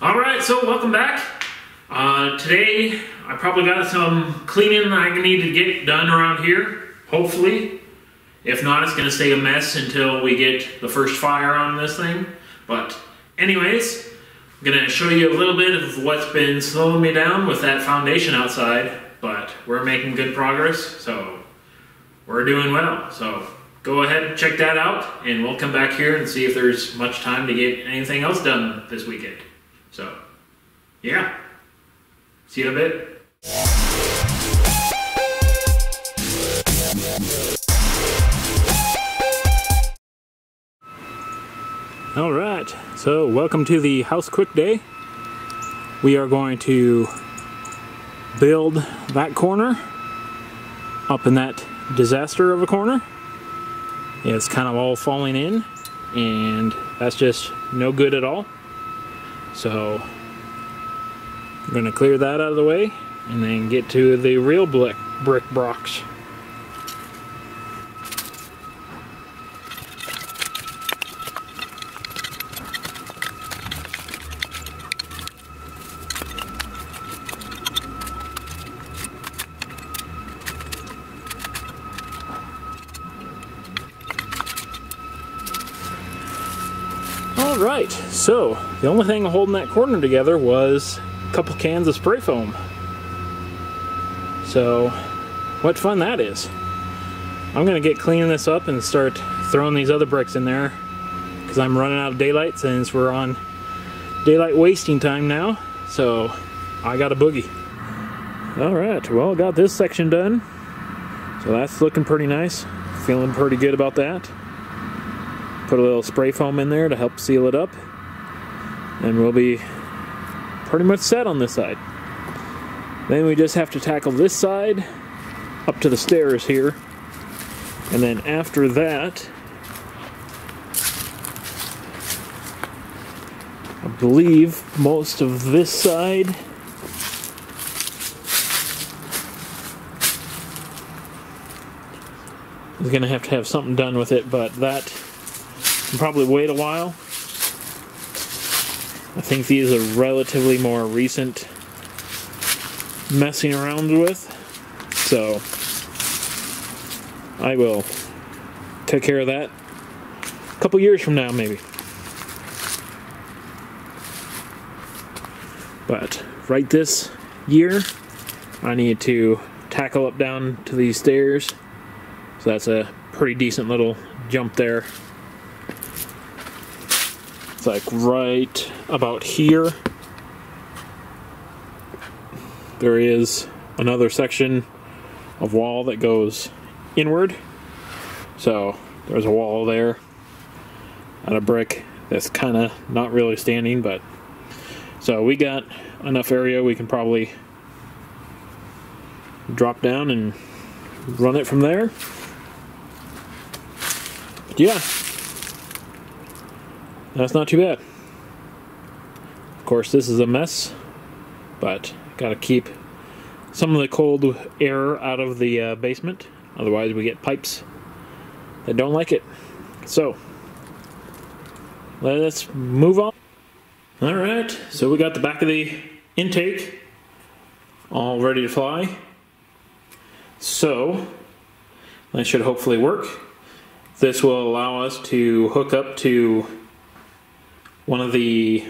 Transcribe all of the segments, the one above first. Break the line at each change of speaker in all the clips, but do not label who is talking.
Alright, so welcome back. Today I probably got some cleaning I need to get done around here, hopefully. If not, it's going to stay a mess until we get the first fire on this thing. But anyways, I'm going to show you a little bit of what's been slowing me down with that foundation outside. But we're making good progress, so we're doing well. So go ahead and check that out, and we'll come back here and see if there's much time to get anything else done this weekend. So, yeah. See you in a bit. Alright, so welcome to the house quick day. We are going to build that corner up in that disaster of a corner. It's kind of all falling in, and that's just no good at all. So I'm going to clear that out of the way and then get to the real brick blocks. Alright, so the only thing holding that corner together was a couple cans of spray foam. So, what fun that is. I'm going to get cleaning this up and start throwing these other bricks in there, because I'm running out of daylight since we're on daylight wasting time now. So, I got a boogie. Alright, well, got this section done. So that's looking pretty nice. Feeling pretty good about that. Put a little spray foam in there to help seal it up, and we'll be pretty much set on this side. Then we just have to tackle this side up to the stairs here, and then after that I believe most of this side is going to have something done with it, but that will probably wait a while. I think these are relatively more recent messing around with, so I will take care of that a couple years from now maybe. But right this year I need to tackle up down to these stairs, so that's a pretty decent little jump there. It's like right about here. There is another section of wall that goes inward. So there's a wall there out of brick that's kind of not really standing, but so we got enough area we can probably drop down and run it from there. But yeah. That's not too bad. Of course, this is a mess, but gotta keep some of the cold air out of the basement. Otherwise, we get pipes that don't like it. So, let's move on. Alright, so we got the back of the intake all ready to fly. So, that should hopefully work. This will allow us to hook up to one of the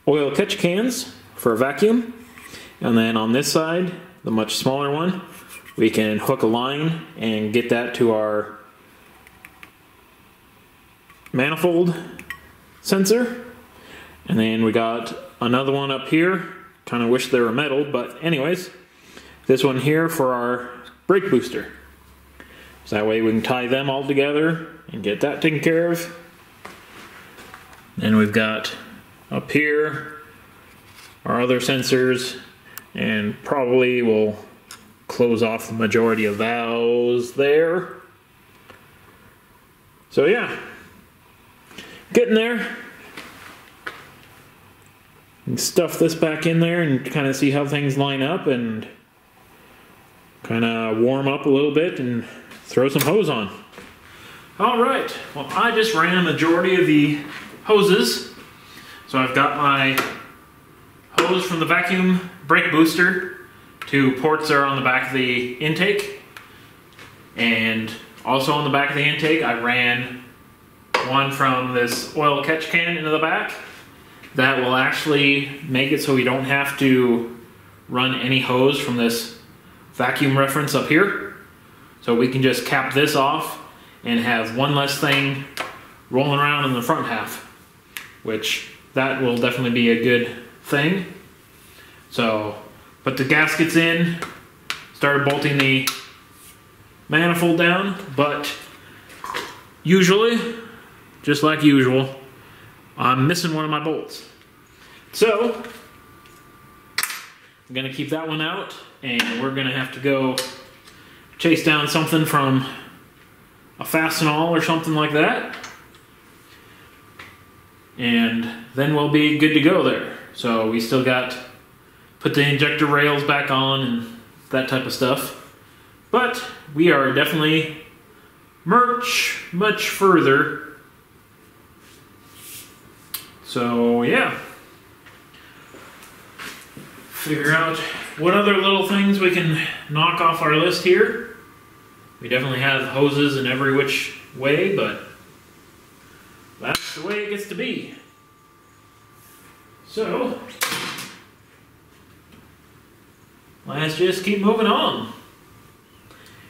oil catch cans for a vacuum, and then on this side, the much smaller one, we can hook a line and get that to our manifold sensor. And then we got another one up here. Kind of wish they were metal, but anyways, this one here for our brake booster, so that way we can tie them all together and get that taken care of. Then we've got up here our other sensors, and probably we'll close off the majority of those there. So yeah, getting there. And stuff this back in there and kind of see how things line up and kind of warm up a little bit and throw some hose on. Alright, well I just ran a majority of the hoses So I've got my hose from the vacuum brake booster to ports that are on the back of the intake. And also on the back of the intake, I ran one from this oil catch can into the back. That will actually make it so we don't have to run any hose from this vacuum reference up here. So we can just cap this off and have one less thing rolling around in the front half, which that will definitely be a good thing. So put the gaskets in, started bolting the manifold down, but usually, just like usual, I'm missing one of my bolts. So I'm gonna keep that one out, and we're gonna have to go chase down something from a Fastenal or something like that, and then we'll be good to go there. So we still got put the injector rails back on and that type of stuff, but we are definitely much further. So yeah, figure out what other little things we can knock off our list here. We definitely have hoses in every which way, but that's the way it gets to be. So let's just keep moving on.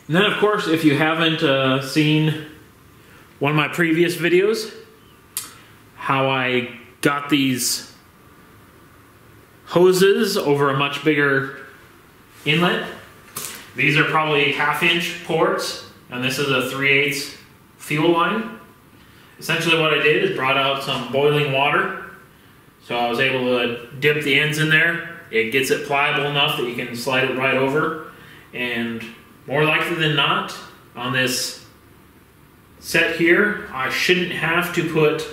And then of course, if you haven't seen one of my previous videos, how I got these hoses over a much bigger inlet. These are probably 1/2-inch ports, and this is a 3/8 fuel line. Essentially what I did is brought out some boiling water, so I was able to dip the ends in there. It gets it pliable enough that you can slide it right over, and more likely than not, on this set here, I shouldn't have to put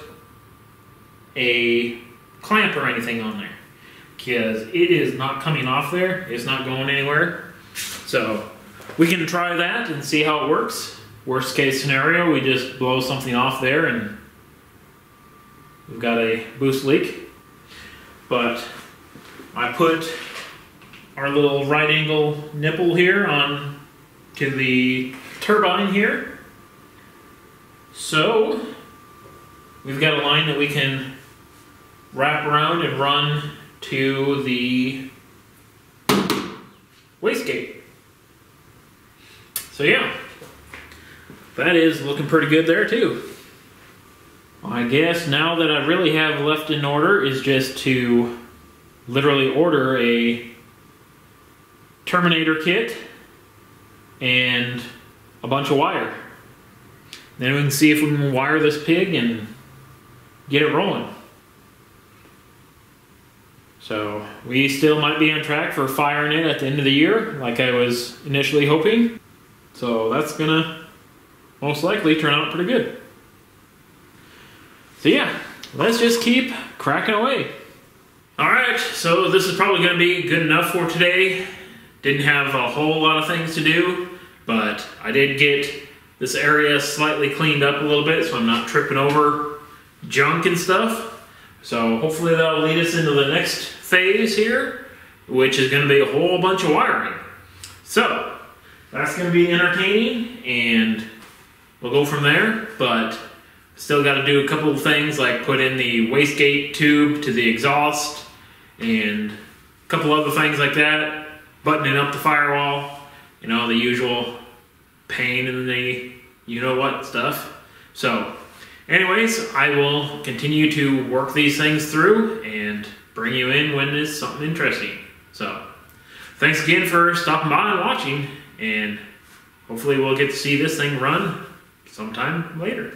a clamp or anything on there, because it is not coming off there. It's not going anywhere. So we can try that and see how it works. Worst case scenario, we just blow something off there and we've got a boost leak. But I put our little right angle nipple here on to the turbine here. So we've got a line that we can wrap around and run to the wastegate. So yeah, that is looking pretty good there too. I guess now that I really have left in order is just to literally order a terminator kit and a bunch of wire. Then we can see if we can wire this pig and get it rolling. So we still might be on track for firing it at the end of the year, like I was initially hoping. So that's gonna most likely turn out pretty good. So yeah, let's just keep cracking away. Alright, so this is probably gonna be good enough for today. Didn't have a whole lot of things to do, but I did get this area slightly cleaned up a little bit so I'm not tripping over junk and stuff. So hopefully that'll lead us into the next phase here, which is gonna be a whole bunch of wiring. So that's going to be entertaining, and we'll go from there, but still got to do a couple of things like put in the wastegate tube to the exhaust and a couple other things like that, buttoning up the firewall, you know, the usual pain in the you-know-what stuff. So anyways, I will continue to work these things through and bring you in when it's something interesting. So thanks again for stopping by and watching, and hopefully we'll get to see this thing run sometime later.